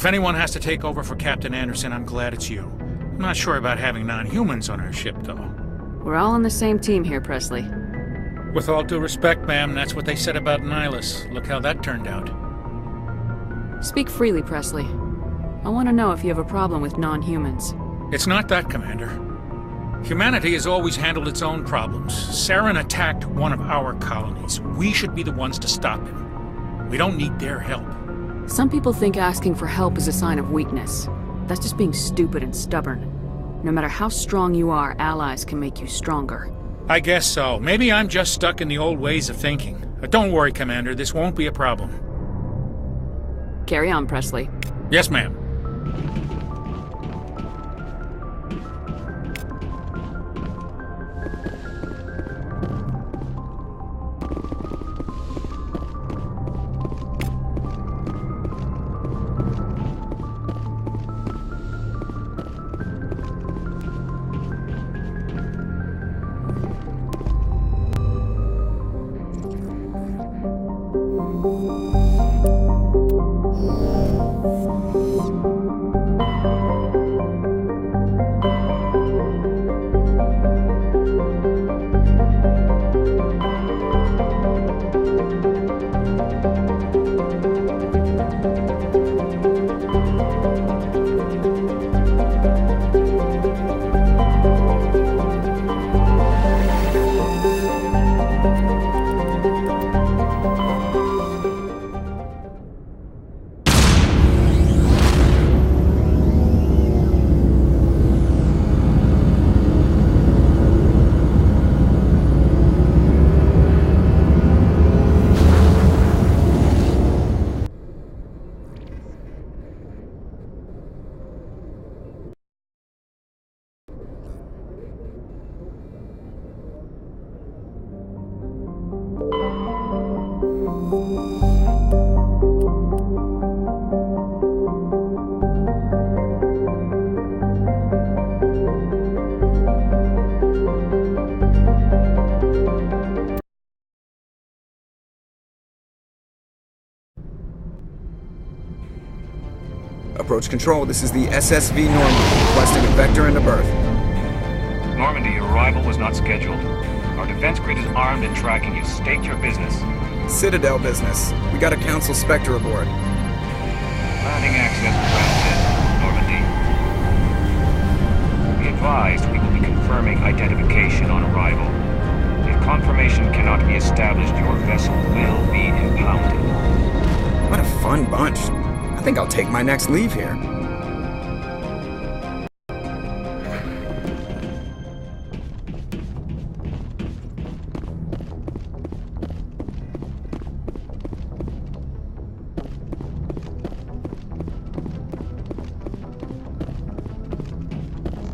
If anyone has to take over for Captain Anderson, I'm glad it's you. I'm not sure about having non-humans on our ship, though. We're all on the same team here, Presley. With all due respect, ma'am, that's what they said about Nihilus. Look how that turned out. Speak freely, Presley. I want to know if you have a problem with non-humans. It's not that, Commander. Humanity has always handled its own problems. Saren attacked one of our colonies. We should be the ones to stop him. We don't need their help. Some people think asking for help is a sign of weakness. That's just being stupid and stubborn. No matter how strong you are, allies can make you stronger. I guess so. Maybe I'm just stuck in the old ways of thinking. But don't worry, Commander. This won't be a problem. Carry on, Presley. Yes, ma'am. Approach control, this is the SSV Normandy, requesting a vector and a berth. Normandy, your arrival was not scheduled. Our defense grid is armed and tracking you. State your business. Citadel business. We got a Council Spectre aboard. Granting access granted, Normandy. Be advised, we will be confirming identification on arrival. If confirmation cannot be established, your vessel will be impounded. What a fun bunch. I think I'll take my next leave here.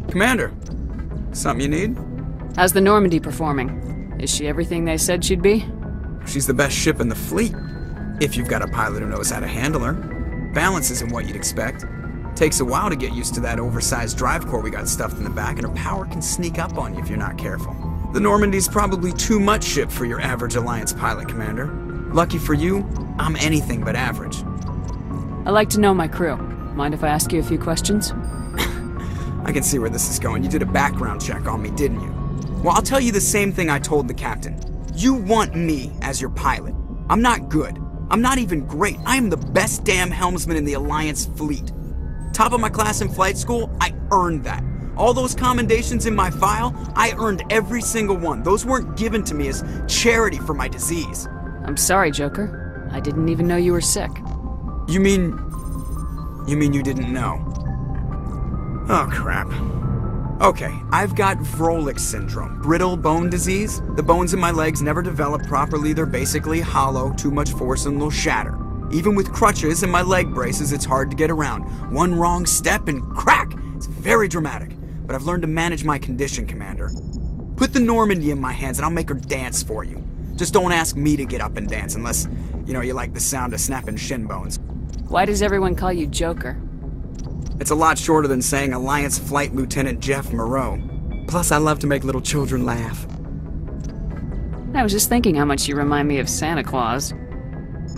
Commander, something you need? How's the Normandy performing? Is she everything they said she'd be? She's the best ship in the fleet, if you've got a pilot who knows how to handle her. Balance isn't what you'd expect. Takes a while to get used to that oversized drive core we got stuffed in the back, and her power can sneak up on you if you're not careful. The Normandy's probably too much ship for your average Alliance pilot, Commander. Lucky for you, I'm anything but average. I like to know my crew. Mind if I ask you a few questions? I can see where this is going. You did a background check on me, didn't you? Well, I'll tell you the same thing I told the captain. You want me as your pilot. I'm not good. I'm not even great. I am the best damn helmsman in the Alliance fleet. Top of my class in flight school, I earned that. All those commendations in my file, I earned every single one. Those weren't given to me as charity for my disease. I'm sorry, Joker. I didn't even know you were sick. You mean you didn't know? Oh, crap. Okay, I've got Vrolik syndrome, brittle bone disease. The bones in my legs never develop properly. They're basically hollow, too much force and they'll shatter. Even with crutches and my leg braces, it's hard to get around. One wrong step and crack! It's very dramatic. But I've learned to manage my condition, Commander. Put the Normandy in my hands and I'll make her dance for you. Just don't ask me to get up and dance unless, you like the sound of snapping shin bones. Why does everyone call you Joker? It's a lot shorter than saying Alliance Flight Lieutenant Jeff Moreau. Plus, I love to make little children laugh. I was just thinking how much you remind me of Santa Claus.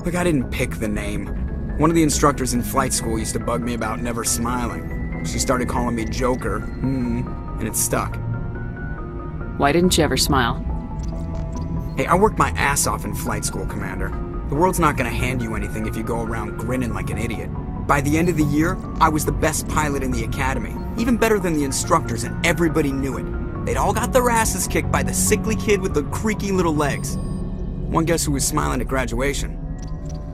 Look, I didn't pick the name. One of the instructors in flight school used to bug me about never smiling. She started calling me Joker, and it stuck. Why didn't you ever smile? Hey, I worked my ass off in flight school, Commander. The world's not gonna hand you anything if you go around grinning like an idiot. By the end of the year, I was the best pilot in the academy, even better than the instructors, and everybody knew it. They'd all got their asses kicked by the sickly kid with the creaky little legs. One guess who was smiling at graduation?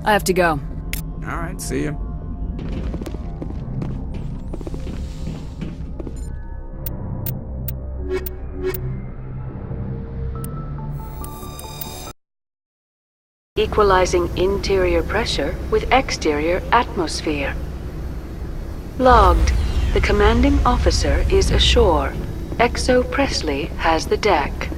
I have to go. Alright, see ya. Equalizing interior pressure with exterior atmosphere. Logged. The commanding officer is ashore. Exo Presley has the deck.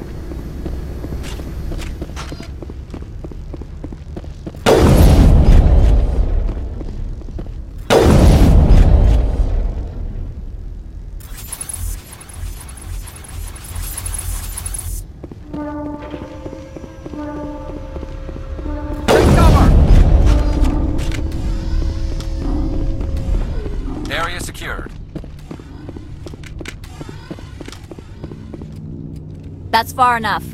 That's far enough.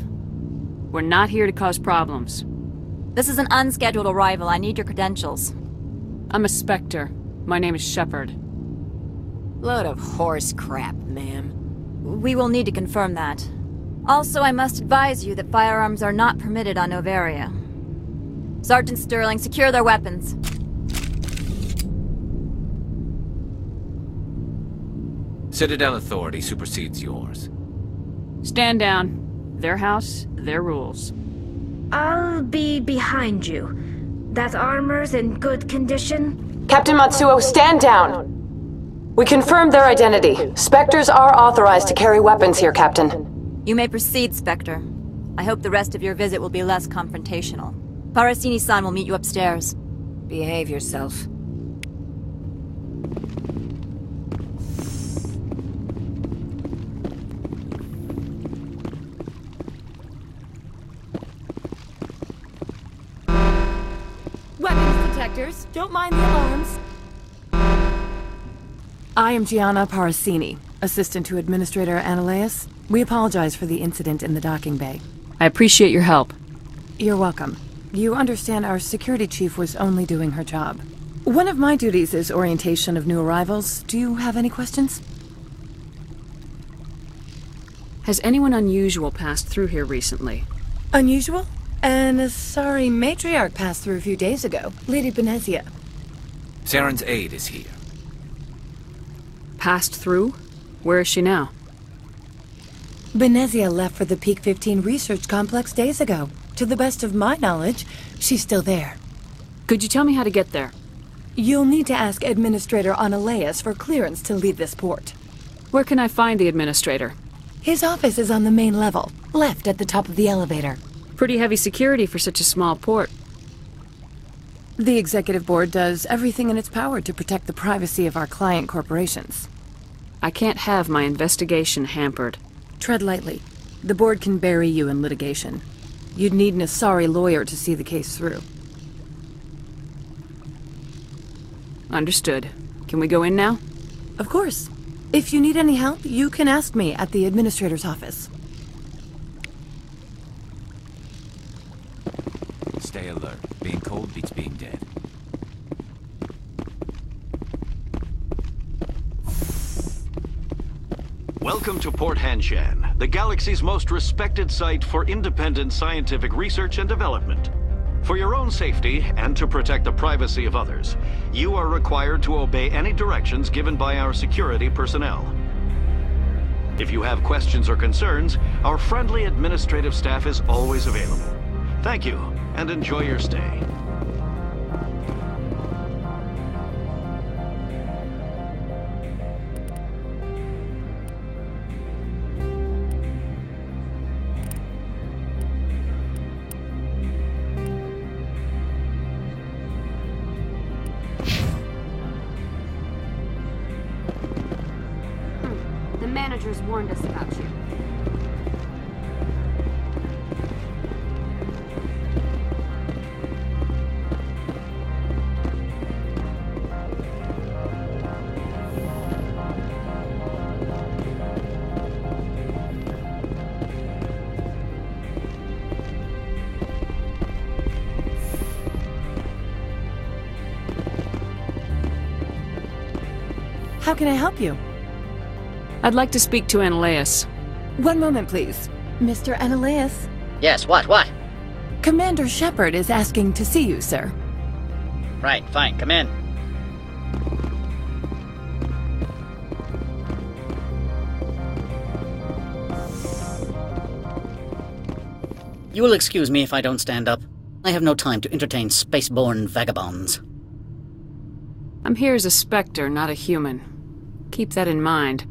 We're not here to cause problems. This is an unscheduled arrival. I need your credentials. I'm a Spectre. My name is Shepard. Load of horse crap, ma'am. We will need to confirm that. Also, I must advise you that firearms are not permitted on Novaria. Sergeant Sterling, secure their weapons. Citadel authority supersedes yours. Stand down. Their house, their rules. I'll be behind you. That armor's in good condition? Captain Matsuo, stand down! We confirmed their identity. Spectres are authorized to carry weapons here, Captain. You may proceed, Spectre. I hope the rest of your visit will be less confrontational. Parasini-san will meet you upstairs. Behave yourself. Weapons detectors. Don't mind the alarms. I am Gianna Parasini, assistant to Administrator Ananias. We apologize for the incident in the docking bay. I appreciate your help. You're welcome. You understand our security chief was only doing her job. One of my duties is orientation of new arrivals. Do you have any questions? Has anyone unusual passed through here recently? Unusual? An Asari matriarch passed through a few days ago. Lady Benezia. Saren's aide is here. Passed through? Where is she now? Benezia left for the Peak 15 research complex days ago. To the best of my knowledge, she's still there. Could you tell me how to get there? You'll need to ask Administrator Ananias for clearance to leave this port. Where can I find the Administrator? His office is on the main level, left at the top of the elevator. Pretty heavy security for such a small port. The Executive Board does everything in its power to protect the privacy of our client corporations. I can't have my investigation hampered. Tread lightly. The Board can bury you in litigation. You'd need an Asari lawyer to see the case through. Understood. Can we go in now? Of course. If you need any help, you can ask me at the Administrator's office. Stay alert. Being cold beats being dead. Welcome to Port Hanshan, the galaxy's most respected site for independent scientific research and development. For your own safety, and to protect the privacy of others, you are required to obey any directions given by our security personnel. If you have questions or concerns, our friendly administrative staff is always available. Thank you, and enjoy your stay. The managers warned us about you. How can I help you? I'd like to speak to Annaleus. One moment, please. Mr. Annaleus? Yes, what? Commander Shepard is asking to see you, sir. Right, fine, come in. You will excuse me if I don't stand up. I have no time to entertain spaceborne vagabonds. I'm here as a Spectre, not a human. Keep that in mind.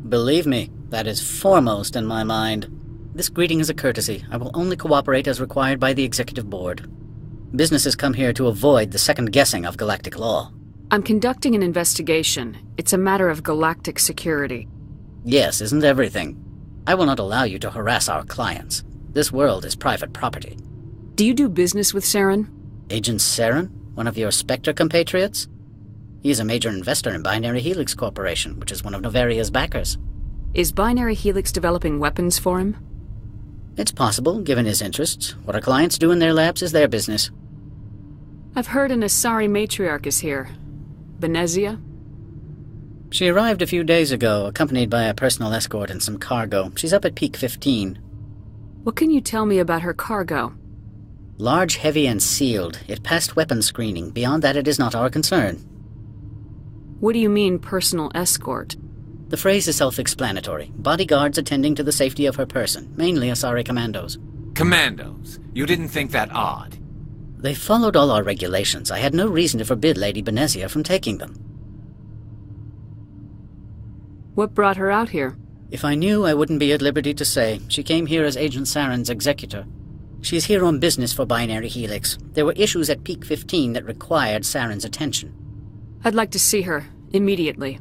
Believe me, that is foremost in my mind. This greeting is a courtesy. I will only cooperate as required by the Executive Board. Businesses come here to avoid the second guessing of galactic law. I'm conducting an investigation. It's a matter of galactic security. Yes, isn't everything? I will not allow you to harass our clients. This world is private property. Do you do business with Saren? Agent Saren? One of your Spectre compatriots? He is a major investor in Binary Helix Corporation, which is one of Novaria's backers. Is Binary Helix developing weapons for him? It's possible, given his interests. What our clients do in their labs is their business. I've heard an Asari matriarch is here. Benezia? She arrived a few days ago, accompanied by a personal escort and some cargo. She's up at Peak 15. What can you tell me about her cargo? Large, heavy, and sealed. It passed weapons screening. Beyond that, it is not our concern. What do you mean, personal escort? The phrase is self-explanatory. Bodyguards attending to the safety of her person, mainly Asari commandos. Commandos? You didn't think that odd? They followed all our regulations. I had no reason to forbid Lady Benezia from taking them. What brought her out here? If I knew, I wouldn't be at liberty to say. She came here as Agent Saren's executor. She's here on business for Binary Helix. There were issues at Peak 15 that required Saren's attention. I'd like to see her, immediately.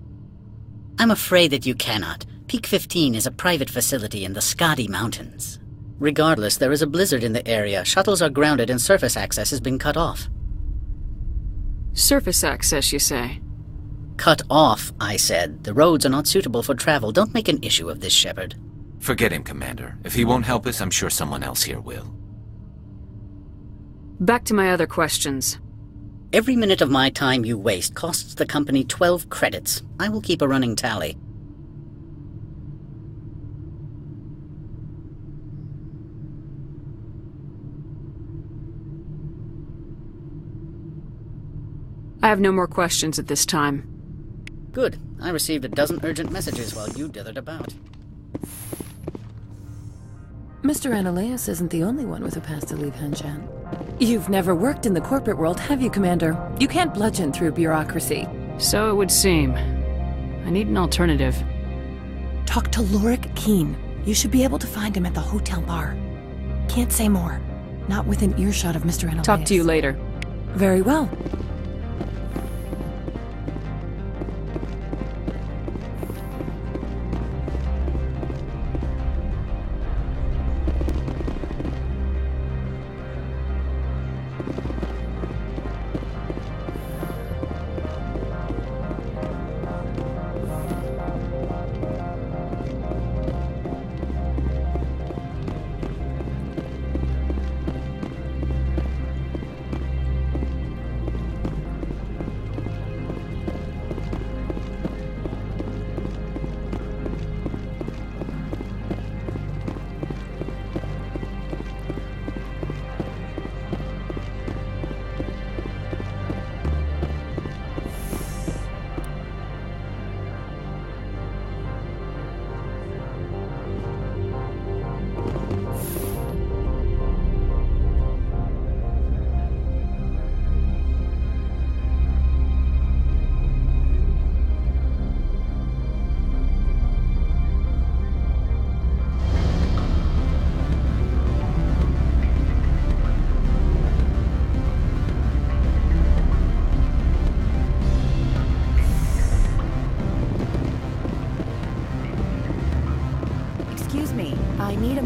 I'm afraid that you cannot. Peak 15 is a private facility in the Skadi Mountains. Regardless, there is a blizzard in the area. Shuttles are grounded and surface access has been cut off. Surface access, you say? Cut off, I said. The roads are not suitable for travel. Don't make an issue of this, Shepard. Forget him, Commander. If he won't help us, I'm sure someone else here will. Back to my other questions. Every minute of my time you waste costs the company 12 credits. I will keep a running tally. I have no more questions at this time. Good. I received a dozen urgent messages while you dithered about. Mr. Annaleus isn't the only one with a pass to leave Hanshan. You've never worked in the corporate world, have you, Commander? You can't bludgeon through bureaucracy. So it would seem. I need an alternative. Talk to Lorik Keen. You should be able to find him at the hotel bar. Can't say more. Not within earshot of Mr. Annaleus. Talk to you later. Very well.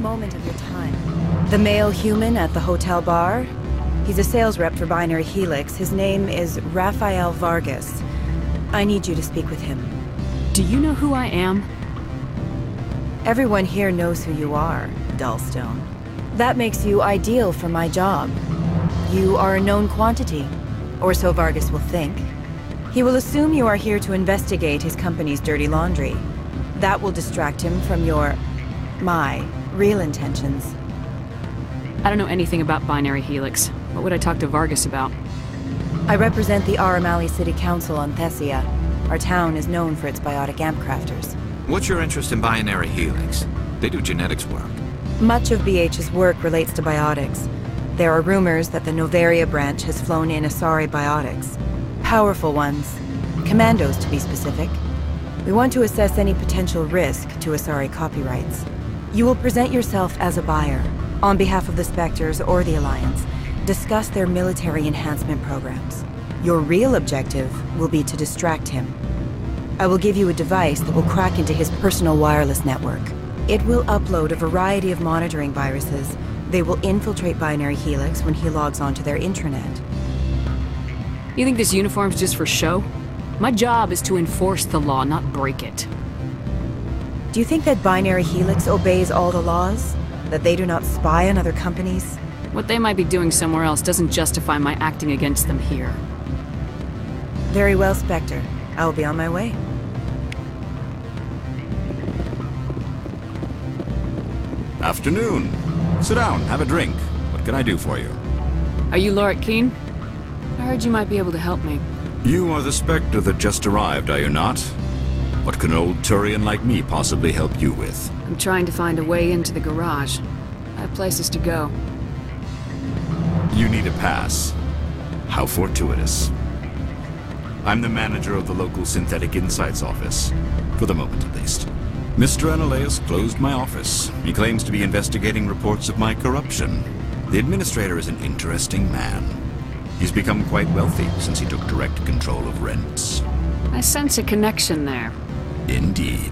Moment of your time. The male human at the hotel bar? He's a sales rep for Binary Helix. His name is Rafael Vargas. I need you to speak with him. Do you know who I am? Everyone here knows who you are, Dullstone. That makes you ideal for my job. You are a known quantity, or so Vargas will think. He will assume you are here to investigate his company's dirty laundry. That will distract him from my real intentions. I don't know anything about Binary Helix. What would I talk to Vargas about? I represent the Aramali City Council on Thessia. Our town is known for its biotic amp crafters. What's your interest in Binary Helix? They do genetics work. Much of BH's work relates to biotics. There are rumors that the Noveria branch has flown in Asari biotics. Powerful ones. Commandos, to be specific. We want to assess any potential risk to Asari copyrights. You will present yourself as a buyer, on behalf of the Spectres or the Alliance. Discuss their military enhancement programs. Your real objective will be to distract him. I will give you a device that will crack into his personal wireless network. It will upload a variety of monitoring viruses. They will infiltrate Binary Helix when he logs onto their intranet. You think this uniform's just for show? My job is to enforce the law, not break it. Do you think that Binary Helix obeys all the laws? That they do not spy on other companies? What they might be doing somewhere else doesn't justify my acting against them here. Very well, Spectre. I will be on my way. Afternoon. Sit down, have a drink. What can I do for you? Are you Lorik Keen? I heard you might be able to help me. You are the Spectre that just arrived, are you not? What can an old Turian like me possibly help you with? I'm trying to find a way into the garage. I have places to go. You need a pass. How fortuitous. I'm the manager of the local Synthetic Insights office. For the moment, at least. Mr. Ananias closed my office. He claims to be investigating reports of my corruption. The administrator is an interesting man. He's become quite wealthy since he took direct control of rents. I sense a connection there. Indeed.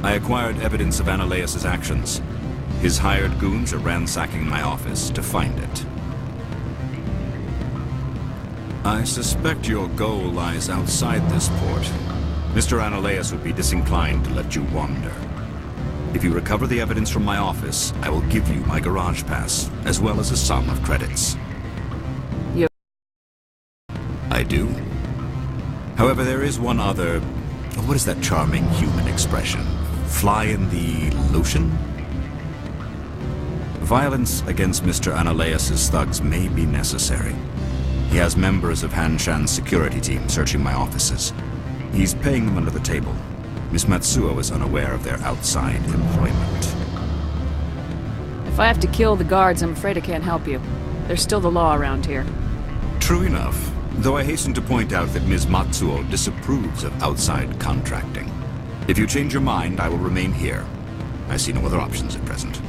I acquired evidence of Ananias' actions. His hired goons are ransacking my office to find it. I suspect your goal lies outside this port. Mr. Ananias would be disinclined to let you wander. If you recover the evidence from my office, I will give you my garage pass, as well as a sum of credits. You... I do. However, there is one other... What is that charming human expression? Fly in the lotion? Violence against Mr. Ananias' thugs may be necessary. He has members of Hanshan's security team searching my offices. He's paying them under the table. Miss Matsuo is unaware of their outside employment. If I have to kill the guards, I'm afraid I can't help you. There's still the law around here. True enough, though I hasten to point out that Ms. Matsuo disapproves of outside contracting. If you change your mind, I will remain here. I see no other options at present.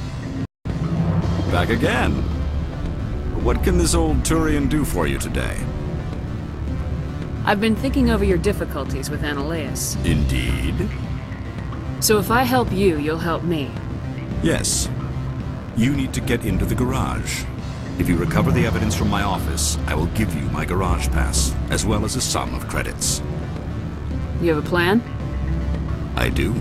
Back again. What can this old Turian do for you today? I've been thinking over your difficulties with Ananias. Indeed. So if I help you, you'll help me. Yes. You need to get into the garage. If you recover the evidence from my office, I will give you my garage pass, as well as a sum of credits. You have a plan? I do.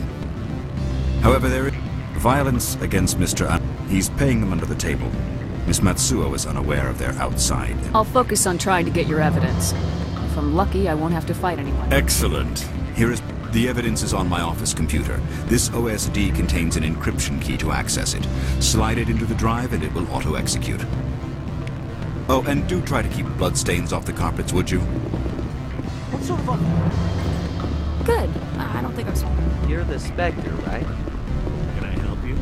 However, there is violence against Mr. He's paying them under the table. Miss Matsuo is unaware of their outside. I'll focus on trying to get your evidence. If I'm lucky, I won't have to fight anyone. Excellent. Here is... The evidence is on my office computer. This OSD contains an encryption key to access it. Slide it into the drive and it will auto-execute. Oh, and do try to keep bloodstains off the carpets, would you? What sort of Good. I don't think I'm so... You're the Spectre, right? Can I help you?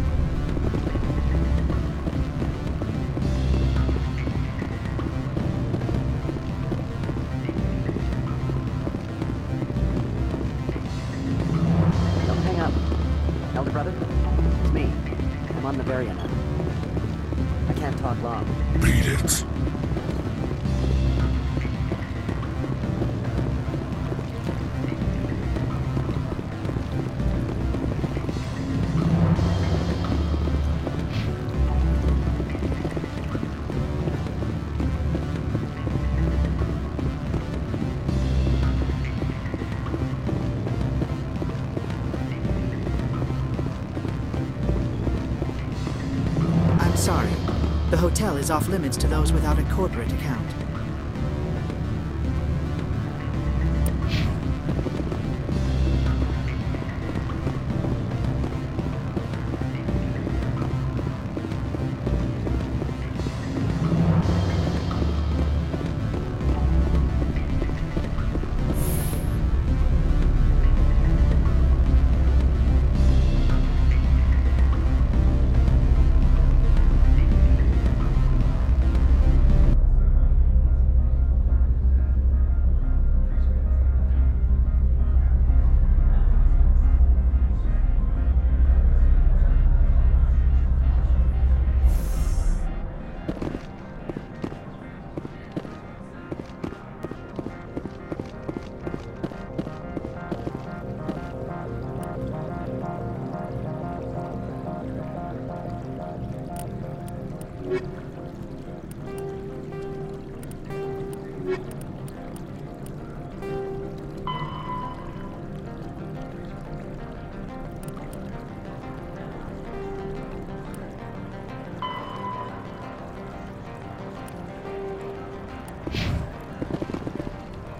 Don't hang up. Elder brother? It's me. I'm on the Noveria now. I can't talk long. Beat it. Sorry. The hotel is off limits to those without a corporate account.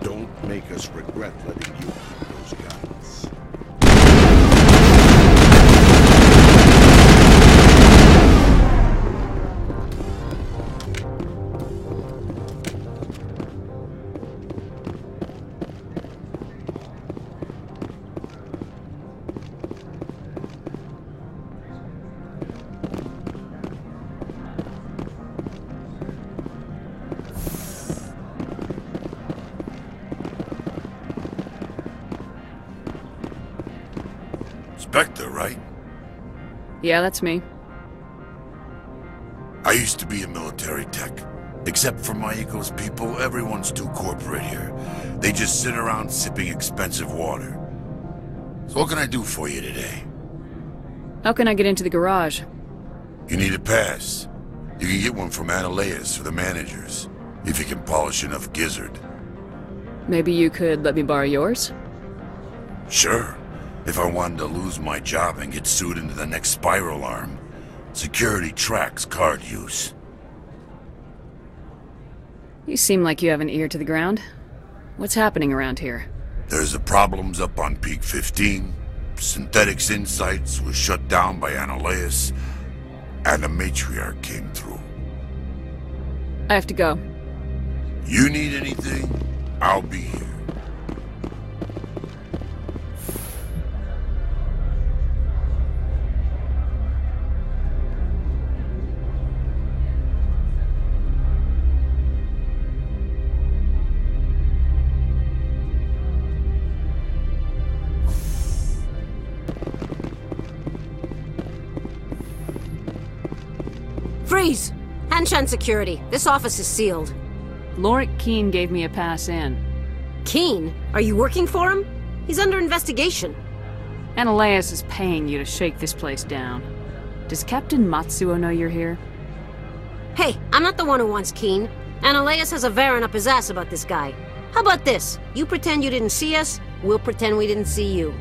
Don't make us regret letting you keep those guns. Spectre, right? Yeah, that's me. I used to be a military tech. Except for my ego's people, everyone's too corporate here. They just sit around sipping expensive water. So what can I do for you today? How can I get into the garage? You need a pass. You can get one from Ananias or the managers, if you can polish enough gizzard. Maybe you could let me borrow yours? Sure. If I wanted to lose my job and get sued into the next spiral arm, security tracks card use. You seem like you have an ear to the ground. What's happening around here? There's the problems up on Peak 15. Synthetics Insights was shut down by Ananias, and the matriarch came through. I have to go. You need anything, I'll be here. Freeze! Hanshan security. This office is sealed. Lorik Keene gave me a pass in. Keene? Are you working for him? He's under investigation. Ananias is paying you to shake this place down. Does Captain Matsuo know you're here? Hey, I'm not the one who wants Keene. Ananias has a Varen up his ass about this guy. How about this? You pretend you didn't see us, we'll pretend we didn't see you.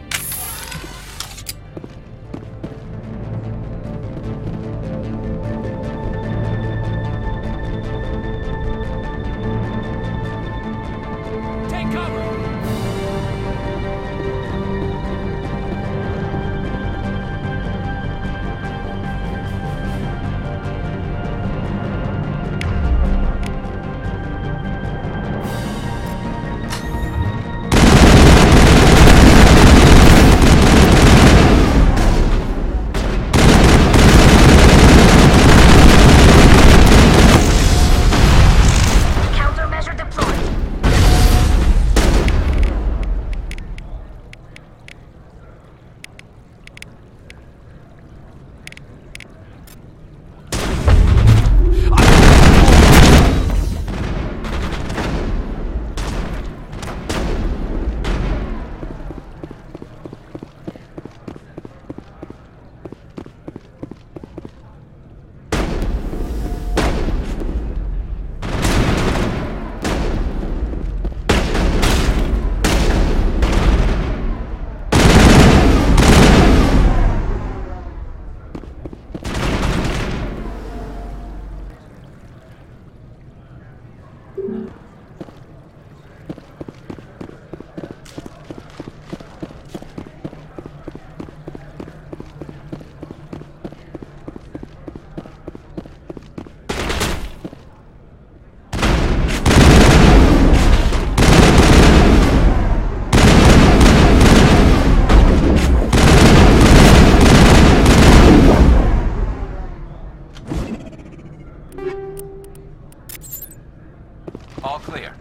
All clear.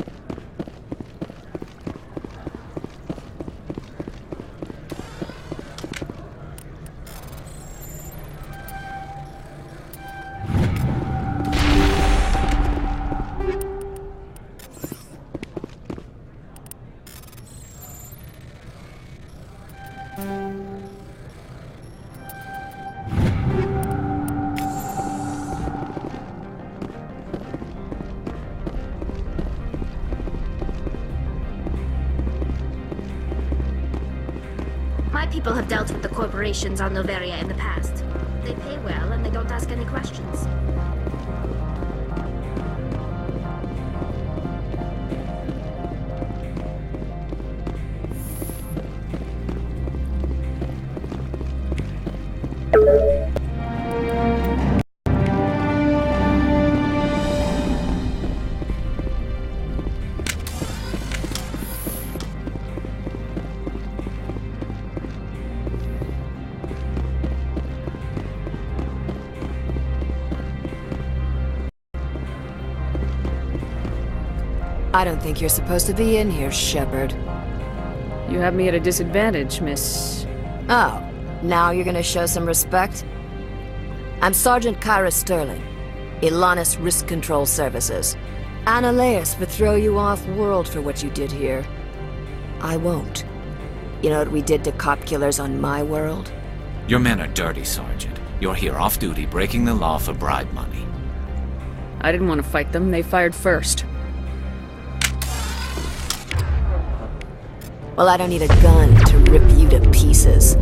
people have dealt with the corporations on Noveria in the past. They pay well and they don't ask any questions. I don't think you're supposed to be in here, Shepard. You have me at a disadvantage, Miss... Oh, now you're gonna show some respect? I'm Sergeant Kyra Sterling, Ilanis Risk Control Services. Annaleus would throw you off-world for what you did here. I won't. You know what we did to cop killers on my world? Your men are dirty, Sergeant. You're here off-duty, breaking the law for bribe money. I didn't want to fight them. They fired first. Well, I don't need a gun to rip you to pieces.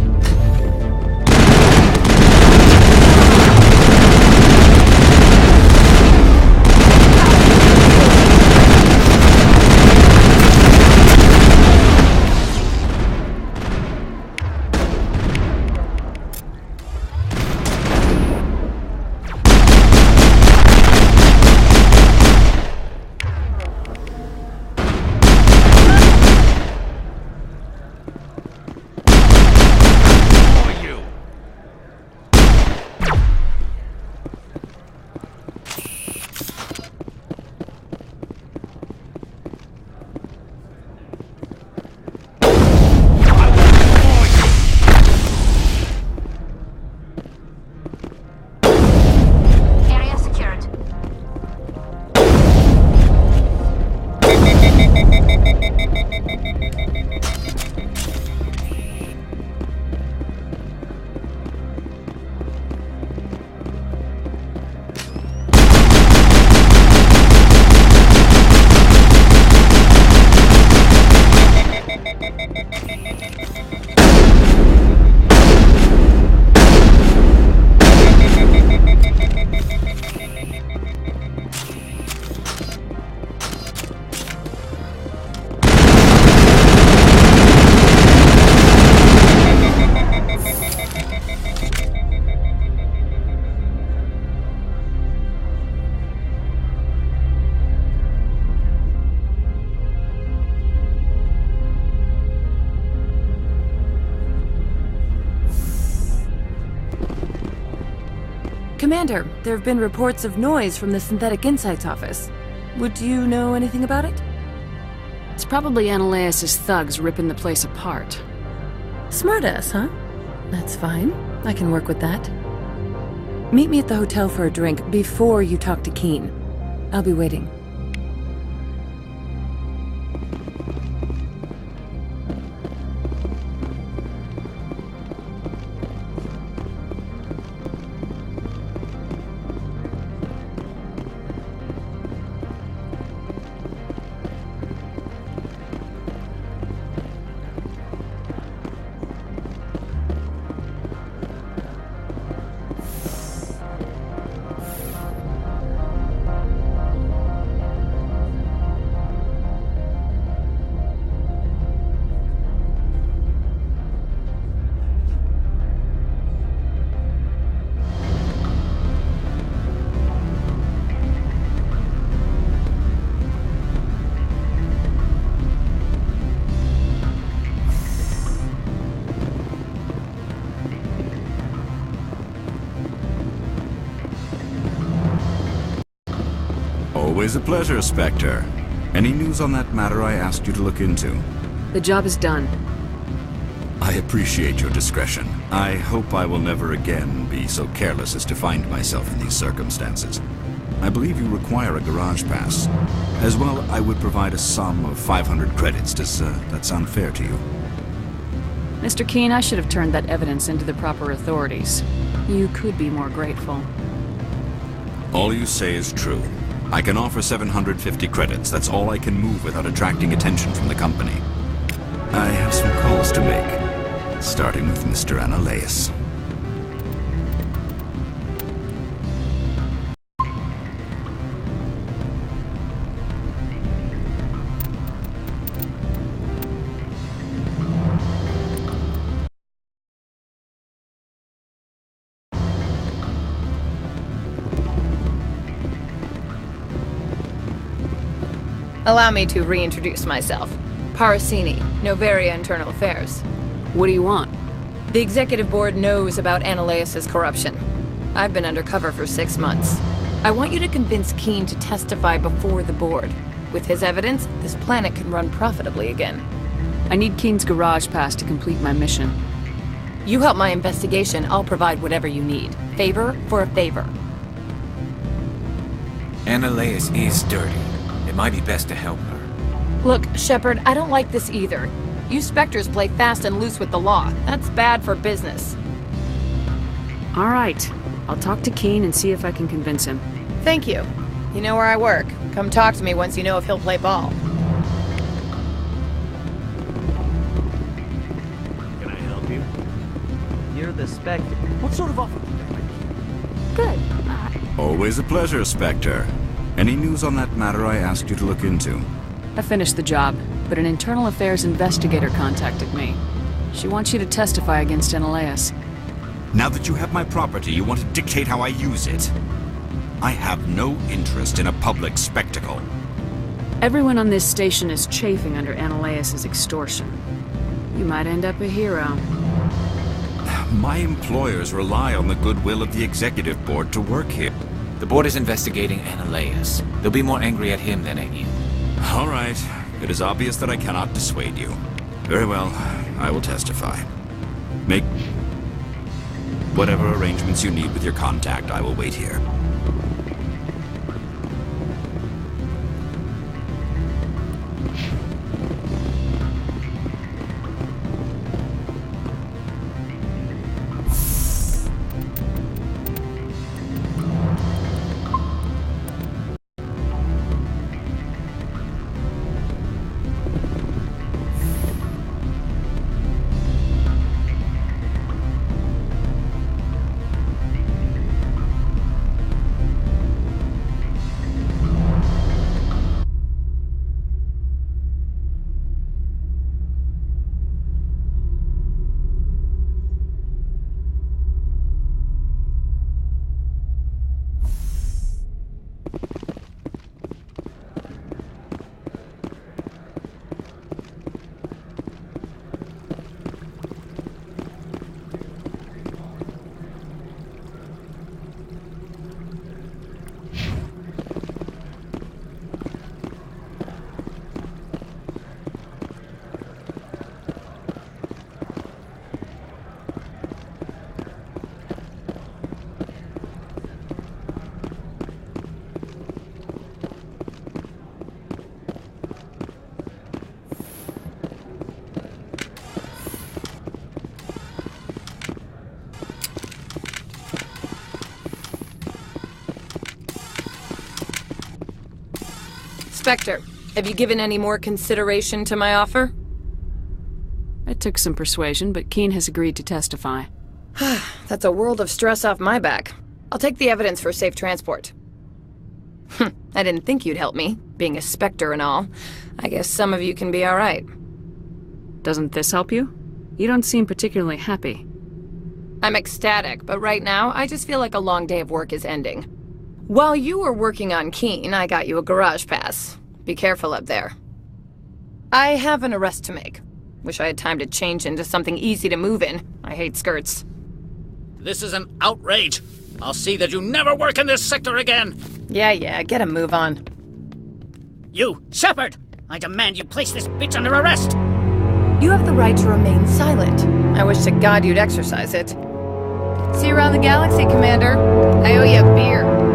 Commander, there have been reports of noise from the Synthetic Insights office. Would you know anything about it? It's probably Annaleus' thugs ripping the place apart. Smartass, huh? That's fine. I can work with that. Meet me at the hotel for a drink before you talk to Keen. I'll be waiting. Always a pleasure, Spectre. Any news on that matter I asked you to look into? The job is done. I appreciate your discretion. I hope I will never again be so careless as to find myself in these circumstances. I believe you require a garage pass. As well, I would provide a sum of 500 credits. Does that sound fair to you? Mr. Keen, I should have turned that evidence into the proper authorities. You could be more grateful. All you say is true. I can offer 750 credits. That's all I can move without attracting attention from the company. I have some calls to make. Starting with Mr. Arterius. Allow me to reintroduce myself. Parasini, Novaria Internal Affairs. What do you want? The Executive Board knows about Arterius' corruption. I've been undercover for 6 months. I want you to convince Keen to testify before the Board. With his evidence, this planet can run profitably again. I need Keen's garage pass to complete my mission. You help my investigation, I'll provide whatever you need. Favor for a favor. Arterius is dirty. It might be best to help her. Look, Shepard, I don't like this either. You Spectres play fast and loose with the law. That's bad for business. All right. I'll talk to Keen and see if I can convince him. Thank you. You know where I work. Come talk to me once you know if he'll play ball. Can I help you? You're the Spectre. What sort of offer do they make? Good. Always a pleasure, Spectre. Any news on that matter I asked you to look into? I finished the job, but an internal affairs investigator contacted me. She wants you to testify against Arterius. Now that you have my property, you want to dictate how I use it? I have no interest in a public spectacle. Everyone on this station is chafing under Arterius' extortion. You might end up a hero. My employers rely on the goodwill of the Executive Board to work here. The Board is investigating Arterius. They'll be more angry at him than at you. All right. It is obvious that I cannot dissuade you. Very well. I will testify. Make whatever arrangements you need with your contact. I will wait here. Spectre, have you given any more consideration to my offer? It took some persuasion, but Keen has agreed to testify. That's a world of stress off my back. I'll take the evidence for safe transport. I didn't think you'd help me, being a Spectre and all. I guess some of you can be alright. Doesn't this help you? You don't seem particularly happy. I'm ecstatic, but right now, I just feel like a long day of work is ending. While you were working on Keen, I got you a garage pass. Be careful up there. I have an arrest to make. Wish I had time to change into something easy to move in. I hate skirts. This is an outrage. I'll see that you never work in this sector again. Yeah, get a move on. You, Shepard! I demand you place this bitch under arrest! You have the right to remain silent. I wish to God you'd exercise it. See you around the galaxy, Commander. I owe you a beer.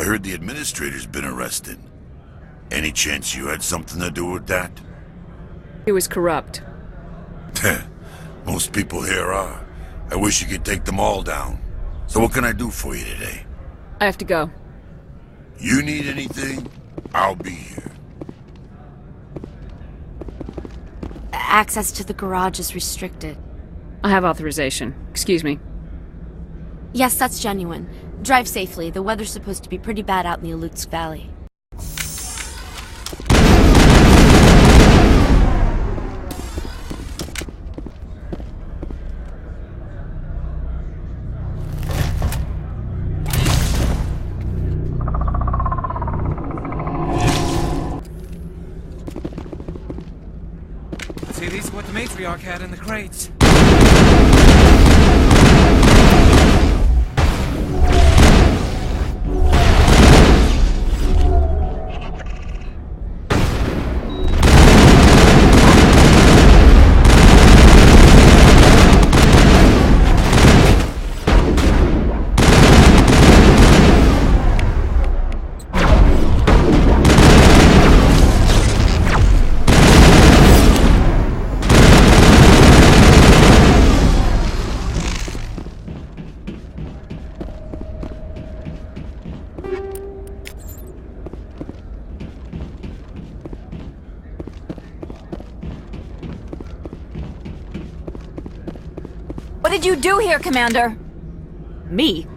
I heard the administrator's been arrested. Any chance you had something to do with that? He was corrupt. Most people here are. I wish you could take them all down. So what can I do for you today? I have to go. You need anything? I'll be here. Access to the garage is restricted. I have authorization. Excuse me. Yes, that's genuine. Drive safely. The weather's supposed to be pretty bad out in the Alutsk Valley. See, these are what the matriarch had in the crates. What did you do here, Commander? Me?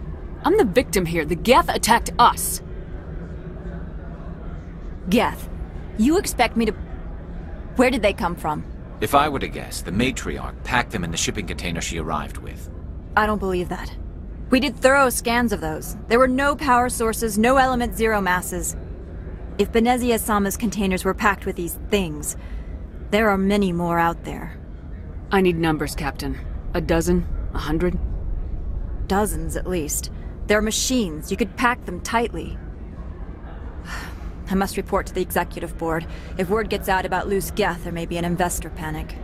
I'm the victim here. The Geth attacked us. Geth? You expect me to... Where did they come from? If I were to guess, the matriarch packed them in the shipping container she arrived with. I don't believe that. We did thorough scans of those. There were no power sources, no element zero masses. If Benezia-sama's containers were packed with these things, there are many more out there. I need numbers, Captain. A dozen? 100? Dozens, at least. They're machines. You could pack them tightly. I must report to the executive board. If word gets out about loose Geth, there may be an investor panic.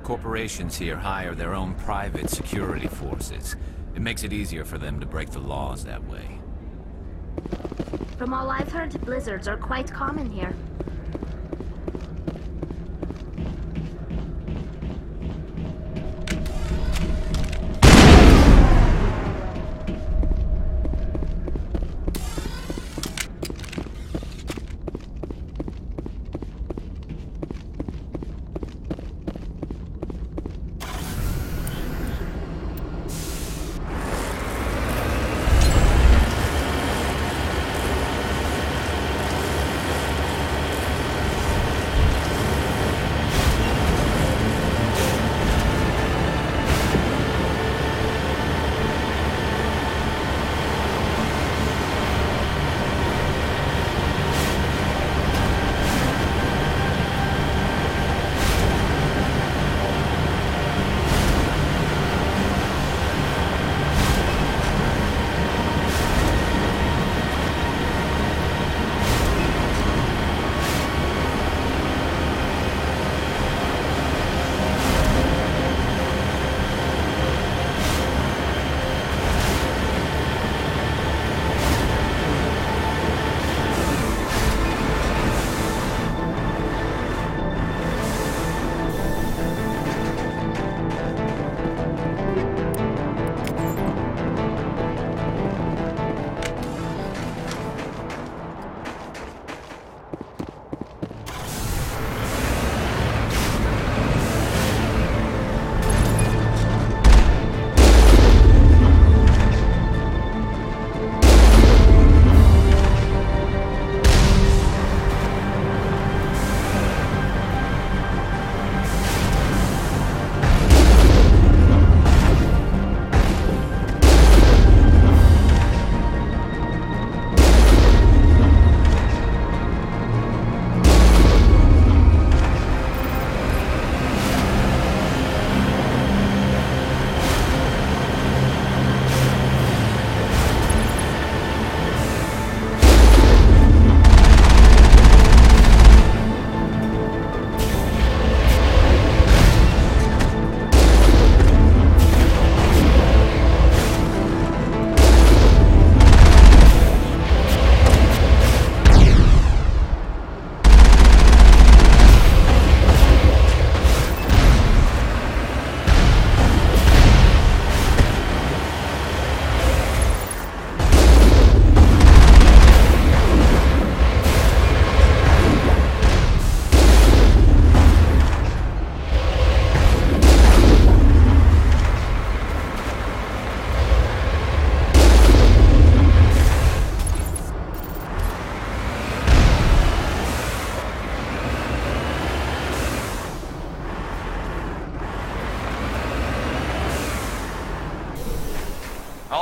Corporations here hire their own private security forces. It makes it easier for them to break the laws that way. From all I've heard, blizzards are quite common here.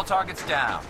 All targets down.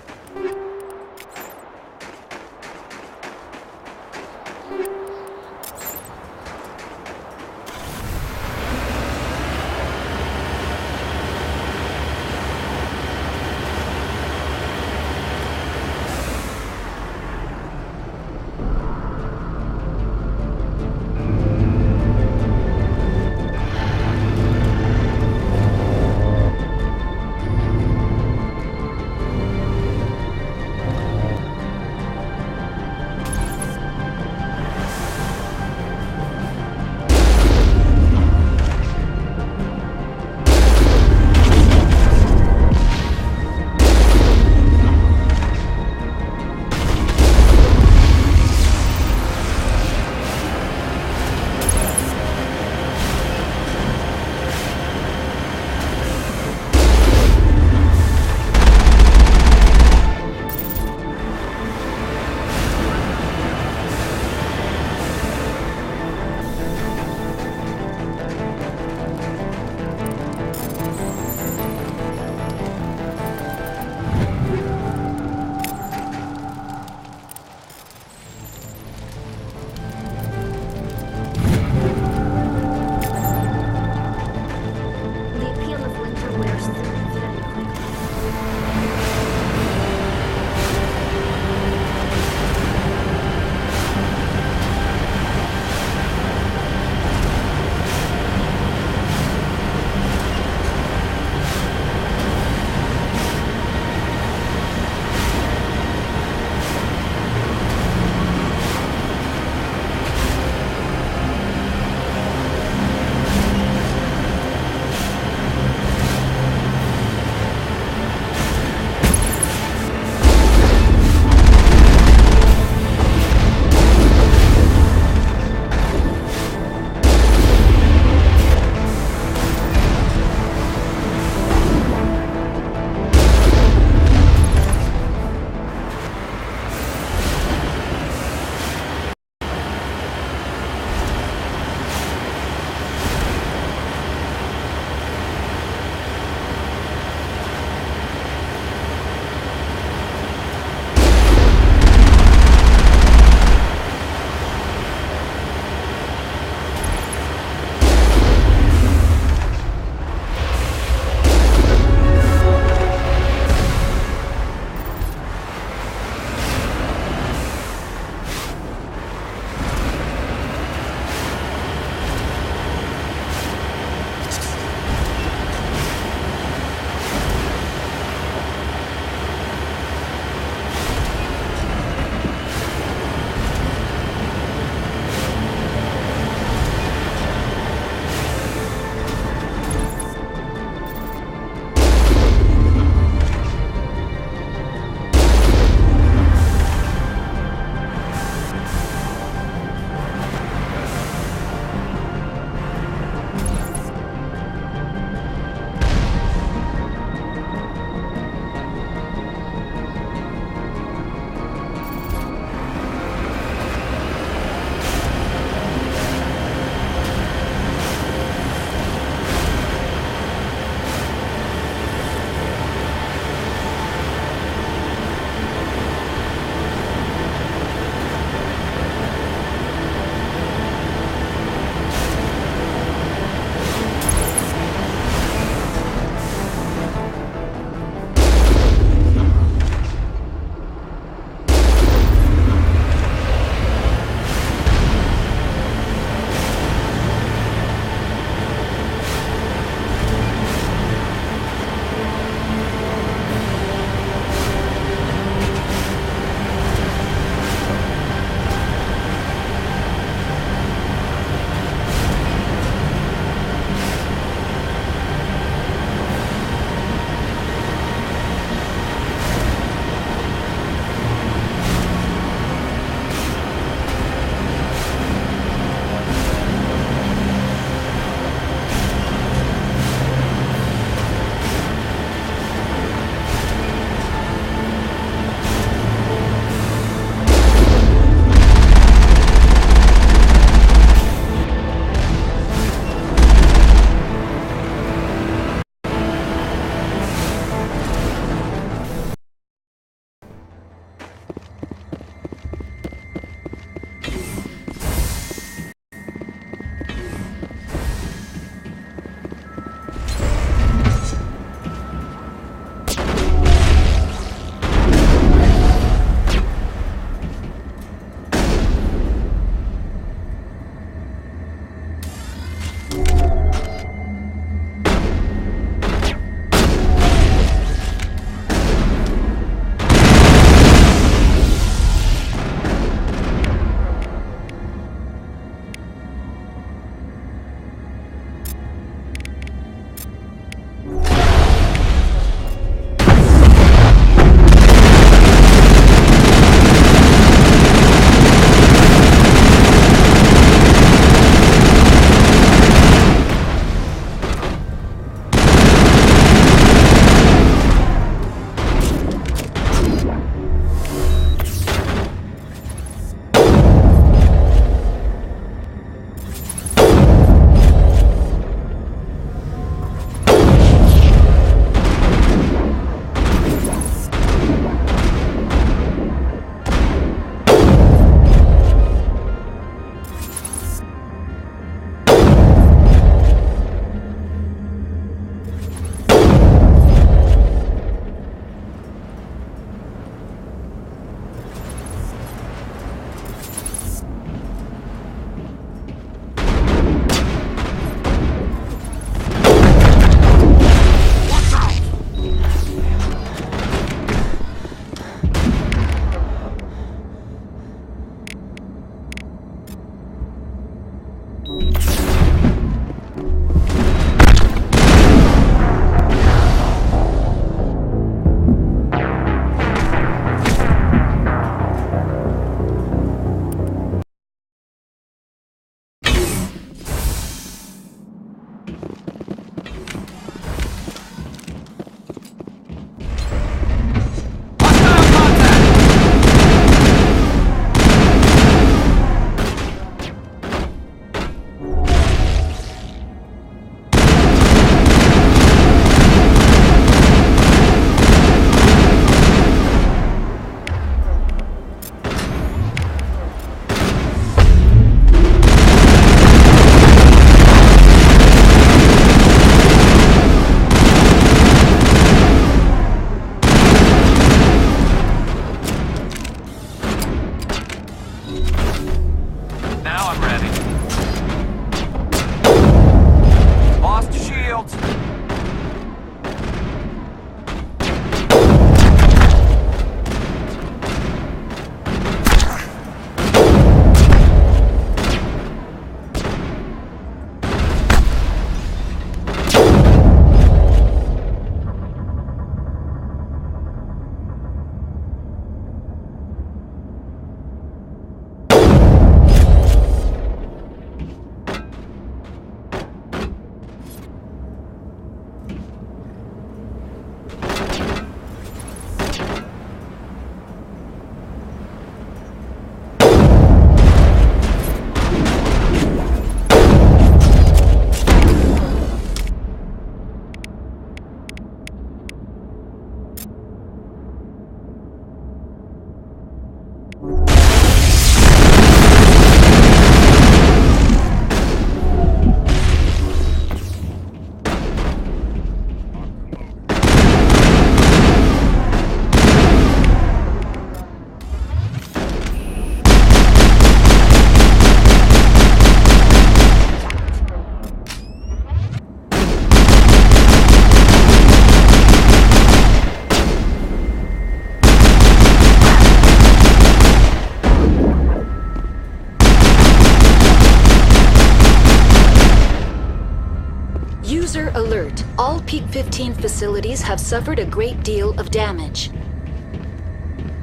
All Peak 15 facilities have suffered a great deal of damage.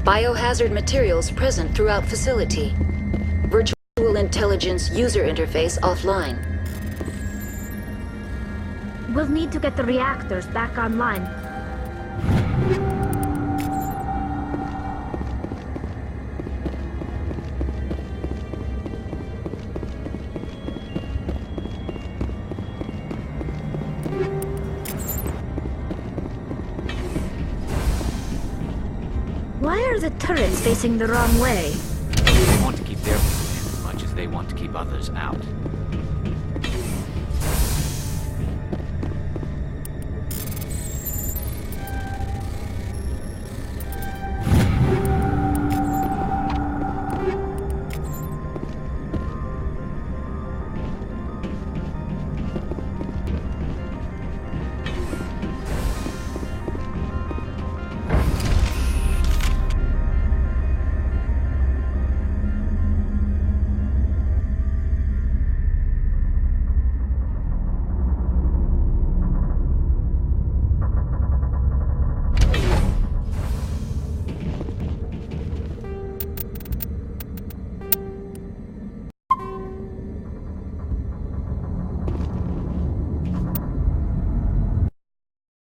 Biohazard materials present throughout facility. Virtual intelligence user interface offline. We'll need to get the reactors back online. Why are the turrets facing the wrong way? They want to keep their position as much as they want to keep others out.